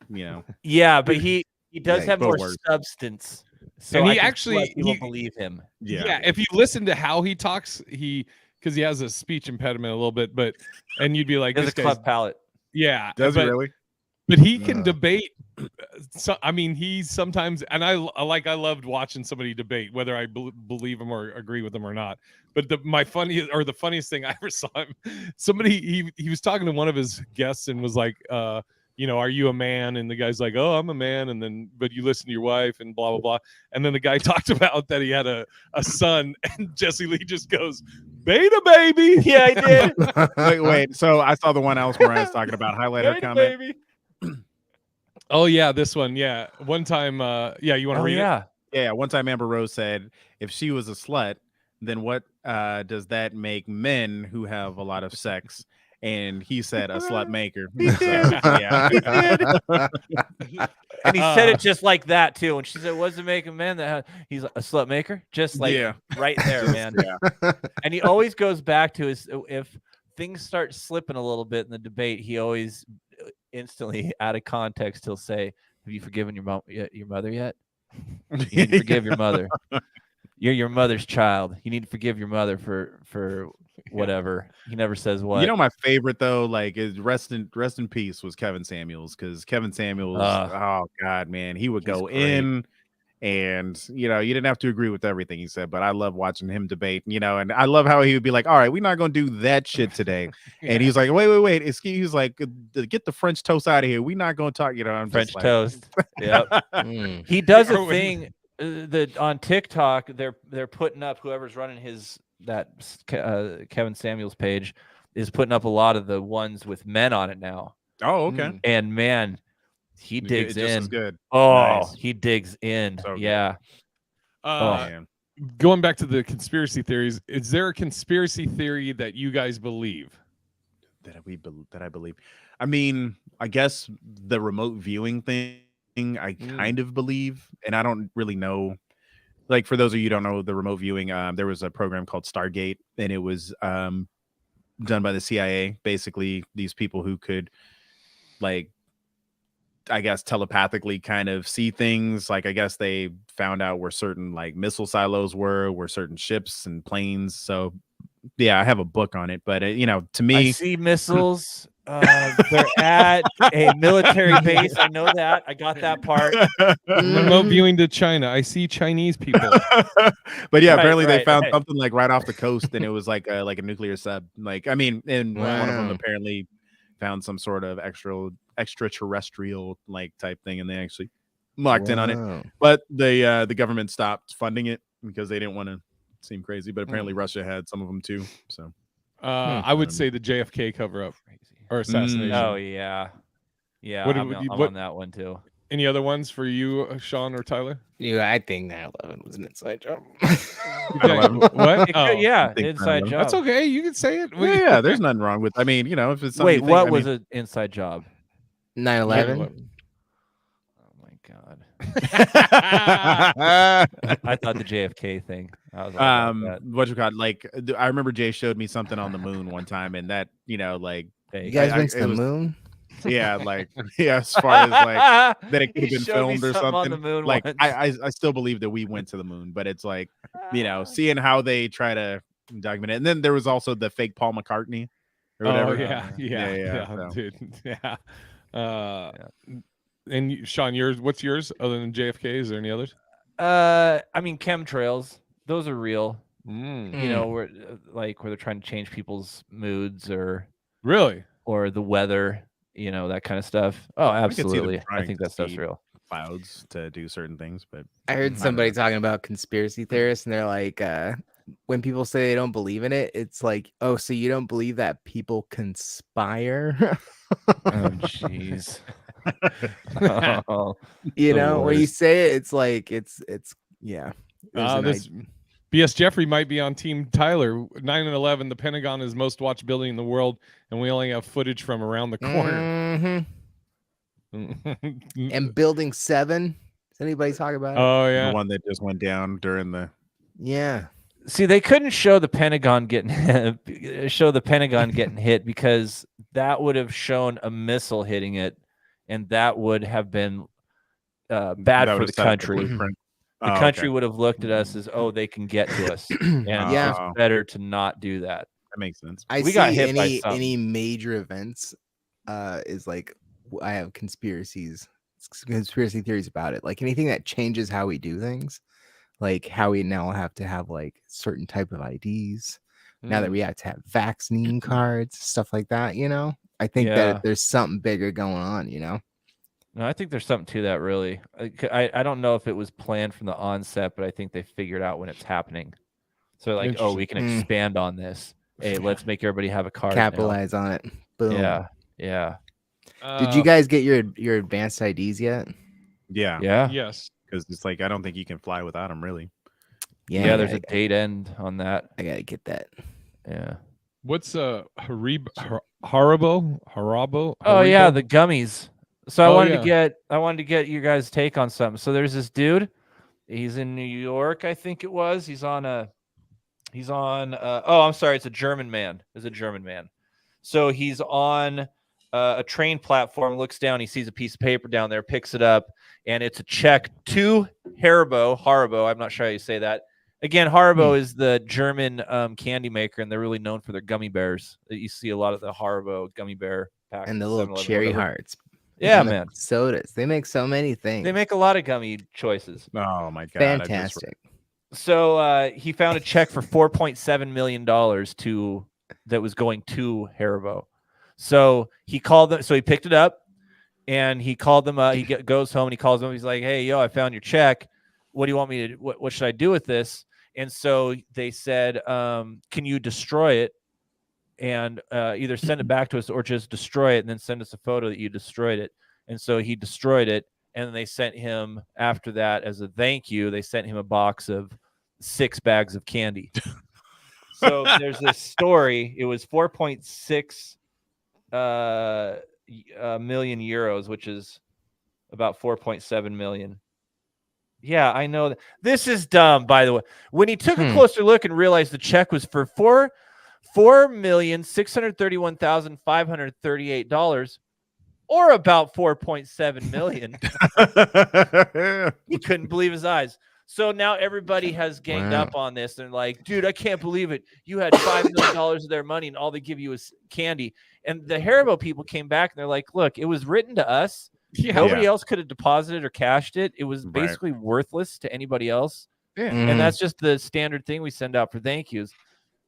Yeah, but he does have more substance. So and people believe him. Yeah, if you listen to how he talks, because he has a speech impediment a little bit, and you'd be like, this guy's cleft palate. Yeah, does he really? But he can debate. So I mean, he's sometimes, and I loved watching somebody debate, whether I believe him or agree with him or not. But the funniest thing I ever saw him, somebody he was talking to one of his guests and was like, are you a man? And the guy's like, oh, I'm a man. And then, but you listen to your wife and blah, blah, blah. And then the guy talked about that he had a son, and Jesse Lee just goes, beta baby. Yeah, I did. wait. So I saw the one else where I was talking about highlighter comment. Baby. Oh yeah, this one. Yeah. One time, you want to read it? Yeah. One time Amber Rose said, if she was a slut, then what does that make men who have a lot of sex? And he said a slut maker. He did. And he said it just like that too. And she said, "What does it make a man that he's a slut maker?" Just like right there, man. And he always goes back to his, if things start slipping a little bit in the debate, he always instantly, out of context, he'll say, "Have you forgiven your mother yet? You need to forgive your mother. You're your mother's child. You need to forgive your mother for whatever. He never says what. You know, my favorite though, like, is rest in peace was Kevin Samuels, because Kevin Samuels, oh god, man, he would go in, and you know, you didn't have to agree with everything he said, but I love watching him debate. You know, and I love how he would be like, "All right, we're not gonna do that shit today," and he's like, "Wait, he's like, get the French toast out of here. We're not gonna talk." You know, I'm French just like, toast. Yep. He does a thing that on TikTok they're putting up, whoever's running Kevin Samuels page is putting up a lot of the ones with men on it now. Oh, okay. And man, he digs just in. as good. Oh, Nice. he digs in. So yeah. Going back to the conspiracy theories, is there a conspiracy theory that you guys believe? That I believe. I mean, I guess the remote viewing thing, I kind of believe, and I don't really know. Like, for those of you who don't know the remote viewing, there was a program called Stargate, and it was done by the CIA. Basically, these people who could, like, I guess telepathically kind of see things. Like, I guess they found out where certain like missile silos where certain ships and planes. So yeah, I have a book on it, but you know, to me, I see missiles. They're at a military base. I know that. I got that part. Remote viewing to China. I see Chinese people. But yeah, apparently they found something like right off the coast, and it was like a nuclear sub. Like, I mean, and one of them apparently found some sort of extraterrestrial like type thing, and they actually locked in on it. But the government stopped funding it because they didn't want to seem crazy. But apparently Russia had some of them too. So I would say the JFK cover up or assassination. Oh yeah. I'm on that one too. Any other ones for you, Sean or Tyler? Yeah, I think 9/11 was an inside job. What? Inside job. That's okay. You can say it. Yeah, there's nothing wrong with. I mean, you know, if it's wait, what was an inside job? 9/11. Oh my god. I thought the JFK thing. I was like, what you call, like, I remember Jay showed me something on the moon one time, and that, you know, like, you guys went to the moon. Yeah, like, yeah, as far as like that it could have been filmed or something. Like, I still believe that we went to the moon, but it's like, you know, seeing how they try to document it. And then there was also the fake Paul McCartney or whatever. Yeah, dude. Yeah. And Sean, what's yours other than JFK? Is there any others? I mean, chemtrails, those are real. You know, where they're trying to change people's moods or the weather. You know, that kind of stuff. Oh, absolutely. I think that stuff's real. Clouds to do certain things, but I heard somebody talking about conspiracy theorists, and they're like, when people say they don't believe in it, it's like, oh, so you don't believe that people conspire? Oh, jeez. You know, when you say it, it's like it's yeah. This BS Jeffrey might be on Team Tyler. 9/11, the Pentagon is most watched building in the world, and we only have footage from around the corner. And Building 7. Does anybody talk about it? Oh yeah, the one that just went down during the. Yeah. See, they couldn't show the Pentagon getting hit because that would have shown a missile hitting it, and that would have been bad for the country. The country would have looked at us as, oh, they can get to us, and it's better to not do that. That makes sense. We got hit by any major events is like, I have conspiracy theories about it. Like anything that changes how we do things, like how we now have to have like certain type of IDs. Now that we have to have vaccine cards, stuff like that, you know, I think that there's something bigger going on, you know? No, I think there's something to that, really. I don't know if it was planned from the onset, but I think they figured out when it's happening. So like, oh, we can expand on this. Hey, let's make everybody have a card. Capitalize on it. Boom. Yeah. Did you guys get your advanced IDs yet? Yeah. Yes. Because it's like, I don't think you can fly without them, really. Yeah, there's a date end on that. I gotta get that. Yeah. What's Haribo? Oh yeah, the gummies. So I wanted to get you guys' take on something. So there's this dude. He's in New York, I think it was. He's on oh, I'm sorry, it's a German man. It's a German man. So he's on a train platform, looks down, he sees a piece of paper down there, picks it up, and it's a check to Haribo, I'm not sure how you say that. Again, Haribo is the German candy maker, and they're really known for their gummy bears. You see a lot of the Haribo gummy bear packs. And the at little 7-Eleven, cherry whatever. hearts. Yeah, And the man. sodas. They make so many things. They make a lot of gummy choices. Oh my god! Fantastic. So he found a check for $4.7 million that was going to Haribo. So he called them. So he picked it up, and he called them. He goes home and he calls them. He's like, "Hey, yo, I found your check. What do you want me to? What should I do with this?" And so they said, "Can you destroy it and either send it back to us or just destroy it and then send us a photo that you destroyed it?" And so he destroyed it, and they sent him after that as a thank you. They sent him a box of 6 bags of candy. So there's this story. It was 4.6 million euros, which is about 4.7 million. Yeah, I know that. This is dumb, by the way. When he took a closer look and realized the check was for $4,631,538, or about 4.7 million. He couldn't believe his eyes. So now everybody has ganged up on this. They're like, dude, I can't believe it. You had $5 million of their money, and all they give you is candy. And the Haribo people came back, and they're like, look, it was written to us. Nobody else could have deposited or cashed it. It was basically worthless to anybody else. And that's just the standard thing we send out for thank yous.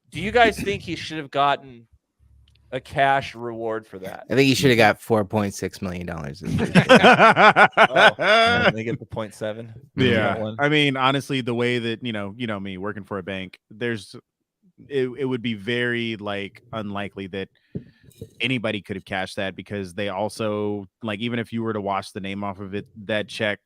Do you guys think he should have gotten a cash reward for that? I think he should have got $4.6 million. They get the 0.7. Yeah, I mean, honestly, the way that you know me working for a bank, it would be very unlikely that anybody could have cashed that, because they also even if you were to wash the name off of it, that check,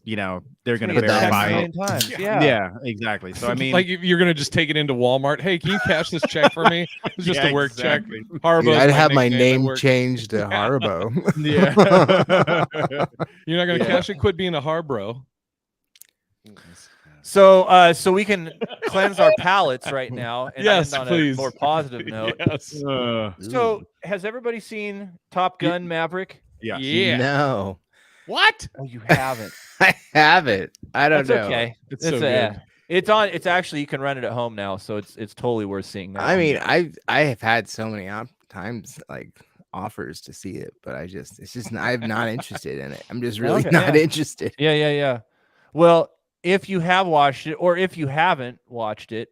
they're going to verify it. Yeah, exactly. So I mean, you're going to just take it into Walmart. Hey, can you cash this check for me? It's just a work check. Haribo. I'd have my name changed to Haribo. Yeah. You're not going to cash it. Quit being a Harbro. So we can cleanse our palates right now and yes, end on please. a more positive note. Yes. So has everybody seen Top Gun Maverick? Yeah. No. What? Oh, you haven't. I haven't. I don't know. Okay. It's so good. It's on. It's actually, you can rent it at home now, so it's totally worth seeing now. I mean, I have had so many times offers to see it, but I'm not interested in it. I'm just really not interested. Yeah. Well, if you have watched it, or if you haven't watched it,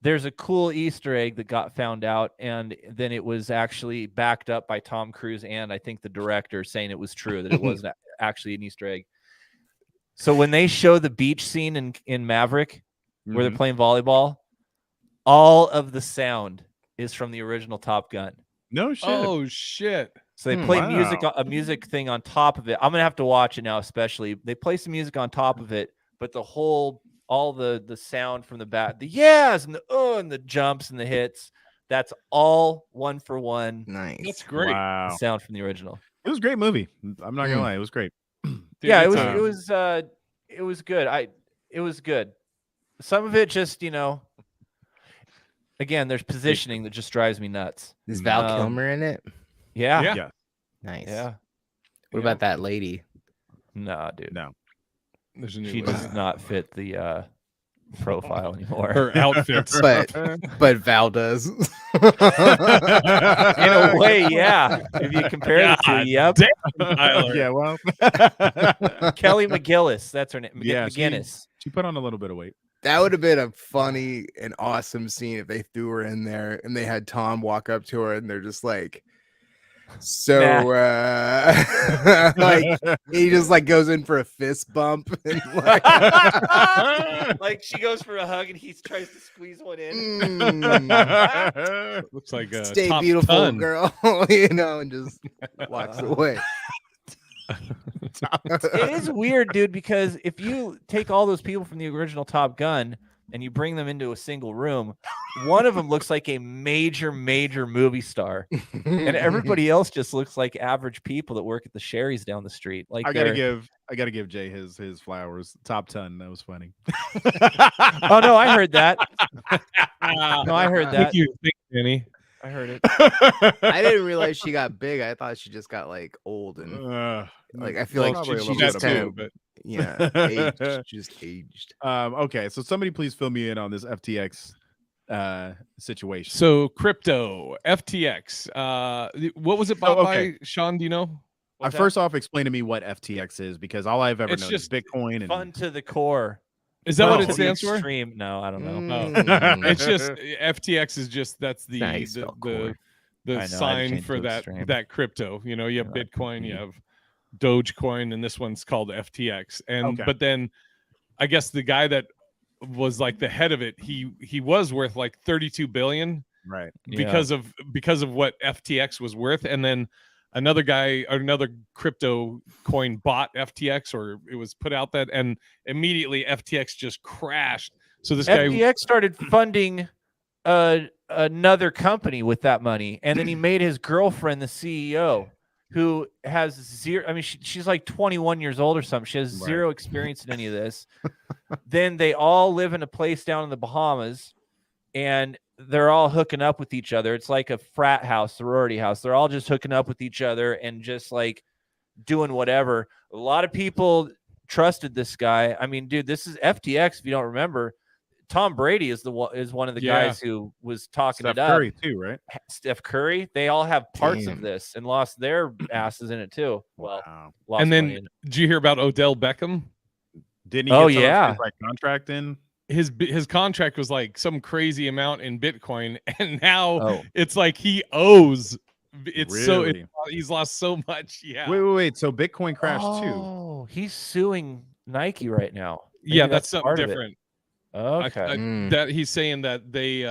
there's a cool Easter egg that got found out, and then it was actually backed up by Tom Cruise and I think the director saying it was true, that it wasn't actually an Easter egg. So when they show the beach scene in Maverick, where they're playing volleyball, all of the sound is from the original Top Gun. No shit. Oh shit. So they play a music thing on top of it. I'm gonna have to watch it now, especially. They play some music on top of it, but all the sound from the back, the yes and the and the jumps and the hits, that's all one for one. Nice. That's great. Wow. The sound from the original. It was a great movie. I'm not gonna lie, it was great. Dude, yeah, it was good. It was good. Some of it just, again, there's positioning that just drives me nuts. Is Val Kilmer in it? Yeah. Nice. Yeah. What about that lady? No, dude. No. There's a new She does not fit the profile anymore. Her outfits. but Val does. In a way, yeah. If you compare the two, yep. Yeah, well. Kelly McGillis, that's her name. Yeah, McGinnis. She put on a little bit of weight. That would have been a funny and awesome scene if they threw her in there and they had Tom walk up to her and they're just like, so he just goes in for a fist bump and like she goes for a hug and he tries to squeeze one in. Looks like a stay top beautiful ton. girl, and just walks away. It is weird, dude, because if you take all those people from the original Top Gun and you bring them into a single room, one of them looks like a major movie star, and everybody else just looks like average people that work at the Sherry's down the street. Like I gotta give Jay his flowers. Top 10. That was funny. Oh no, I heard that. No, I heard that. Thank you, Danny. I heard it. I didn't realize she got big. I thought she just got old and I feel like she just kind of Yeah, aged, just aged. Okay, so somebody please fill me in on this FTX situation. So crypto, FTX. What was it bought by, Sean? Do you know? First off, explain to me what FTX is, because all I've ever It's known just is Bitcoin and Fun to the core. Is that what it To the stands for? extreme. No, I don't know. It's just FTX is just that's the Nice, spelled core. I know, I sign changed for to that extreme. that crypto. You know, you have Bitcoin, you have Dogecoin, and this one's called FTX. And but then I guess the guy that was like the head of it, he was worth like 32 billion, right? Because of what FTX was worth, and then another guy or another crypto coin bought FTX, or it was put out that, and immediately FTX just crashed. So this FTX started funding another company with that money, and then he made his girlfriend the CEO, who has zero. I mean, she's like 21 years old or something. She has zero experience in any of this. Then they all live in a place down in the Bahamas, and they're all hooking up with each other. It's like a frat house, sorority house. They're all just hooking up with each other and just like doing whatever. A lot of people trusted this guy. I mean, dude, this is FTX. If you don't remember, Tom Brady is one of the guys who was talking Steph it up. Curry too, right? Steph Curry. They all have parts of this and lost their asses in it too. Well, lost and then money in it. did you hear about Odell Beckham? Didn't he get some of his, like, contract in? His contract was like some crazy amount in Bitcoin, and now it's like he owes. He's lost so much. Yeah. Wait. So Bitcoin crashed too. Oh, he's suing Nike right now. Maybe Yeah, that's something different. Okay. That he's saying that they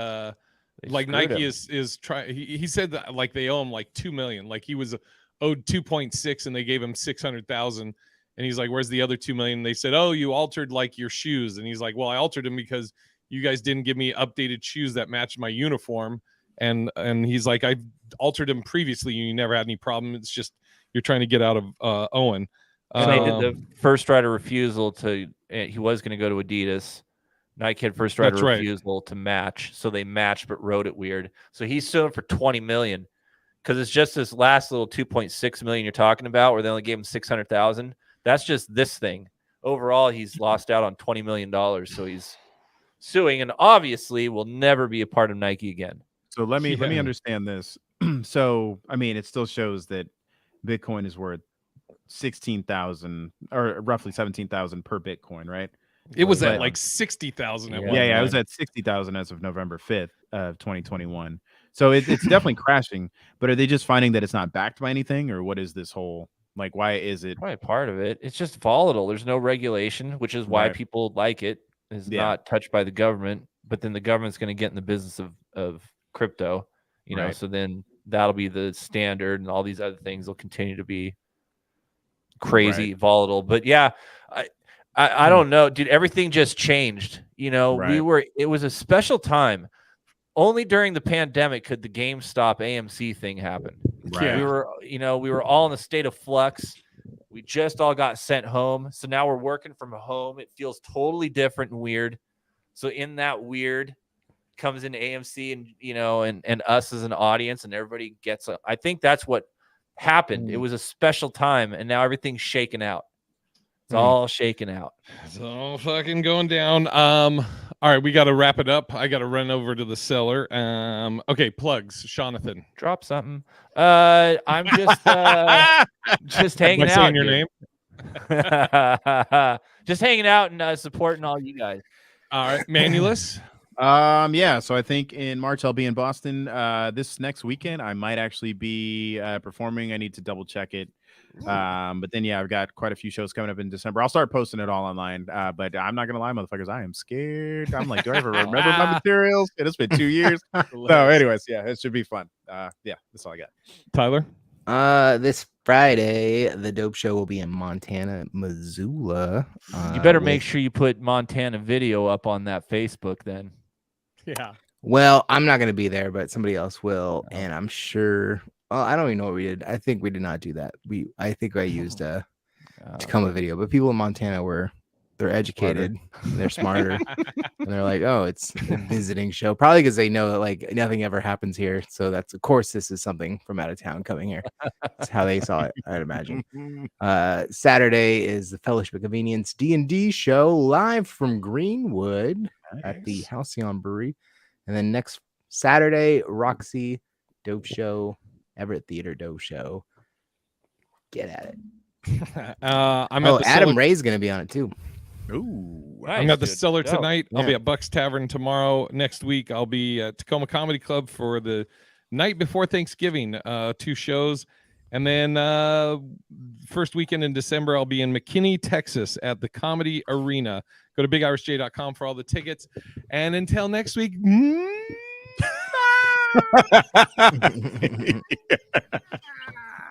like Nike him. is trying. He said that like they owe him like 2 million. Like he was owed 2.6, and they gave him 600,000. And he's like, "Where's the other 2 million?" They said, "Oh, you altered like your shoes." And he's like, "Well, I altered them because you guys didn't give me updated shoes that matched my uniform." And he's like, "I altered them previously. You never had any problem. It's just you're trying to get out of Owen." And they did the first right of refusal to. He was going to go to Adidas. Nike had first right of refusal to match, so they matched but wrote it weird. So he's suing for 20 million because it's just this last little 2.6 million you're talking about, where they only gave him 600,000. That's just this thing. Overall, he's lost out on $20 million. So he's suing, and obviously will never be a part of Nike again. So let me understand this. So I mean, it still shows that Bitcoin is worth 16,000 or roughly 17,000 per Bitcoin, right? It was at like 60,000. Yeah, it was at 60,000 as of November 5th of 2021. So it's definitely crashing. But are they just finding that it's not backed by anything, or what is this whole? Like, why is it? Probably part of it. It's just volatile. There's no regulation, which is why people like it. It's not touched by the government, but then the government's going to get in the business of crypto, you know, so then that'll be the standard, and all these other things will continue to be crazy volatile. But yeah, I don't know, dude. Everything just changed. You know, it was a special time. Only during the pandemic could the GameStop AMC thing happen. Right. We were all in a state of flux. We just all got sent home. So now we're working from home. It feels totally different and weird. So in that weird comes in AMC and, you know, and us as an audience, and everybody gets I think that's what happened. It was a special time, and now everything's shaken out. It's all shaken out. It's all fucking going down. All right, we got to wrap it up. I got to run over to the cellar. Okay, plugs, Jonathan. Drop something. I'm just just hanging out. Saying your name? Just hanging out and supporting all you guys. All right, Manulus. Yeah, so I think in March I'll be in Boston. This next weekend I might actually be performing. I need to double check it. But then I've got quite a few shows coming up in December. I'll start posting it all online. But I'm not gonna lie, motherfuckers, I am scared. I'm like, do I ever remember my materials? It's been 2 years. So anyways, it should be fun. That's all I got. Tyler? This Friday, the Dope Show will be in Montana, Missoula. You better make sure you put Montana video up on that Facebook then. Yeah. Well, I'm not going to be there, but somebody else will. And I'm sure. Well, I don't even know what we did. I think we did not do that. I think I used a Tacoma video, but people in Montana were They're educated. They're smarter. And they're like, oh, it's a visiting show. Probably because they know that like nothing ever happens here. So that's of course this is something from out of town coming here. That's how they saw it, I'd imagine. Saturday is the Fellowship of Convenience D&D show live from Greenwood at the Halcyon Brewery. And then next Saturday, Roxy Dope Show, Everett Theater Dope Show. Get at it. Adam Ray's gonna be on it too. Ooh, I'm at the Cellar tonight. Yeah. I'll be at Buck's Tavern tomorrow. Next week, I'll be at Tacoma Comedy Club for the night before Thanksgiving, 2 shows. And then first weekend in December, I'll be in McKinney, Texas at the Comedy Arena. Go to BigIrishJ.com for all the tickets. And until next week.